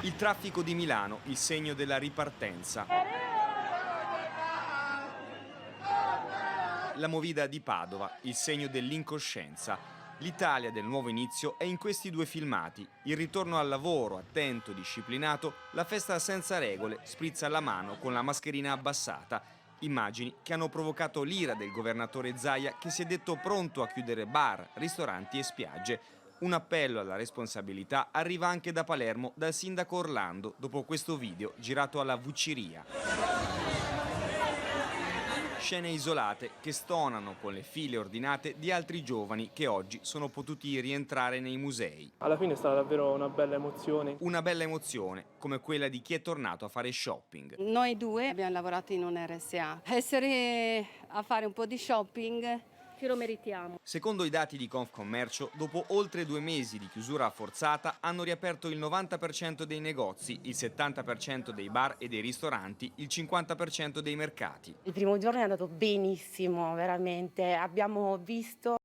Il traffico di Milano, il segno della ripartenza. La movida di Padova, il segno dell'incoscienza. L'Italia del nuovo inizio è in questi due filmati. Il ritorno al lavoro, attento, disciplinato, la festa senza regole, sprizza la mano con la mascherina abbassata. Immagini che hanno provocato l'ira del governatore Zaia, che si è detto pronto a chiudere bar, ristoranti e spiagge. Un appello alla responsabilità arriva anche da Palermo dal sindaco Orlando dopo questo video girato alla Vucciria. Scene isolate che stonano con le file ordinate di altri giovani che oggi sono potuti rientrare nei musei. Alla fine è stata davvero una bella emozione. Una bella emozione, come quella di chi è tornato a fare shopping. Noi due abbiamo lavorato in un RSA. Essere a fare un po' di shopping Ce lo meritiamo. Secondo i dati di Confcommercio, dopo oltre 2 mesi di chiusura forzata, hanno riaperto il 90% dei negozi, il 70% dei bar e dei ristoranti, il 50% dei mercati. Il primo giorno è andato benissimo, veramente. Abbiamo visto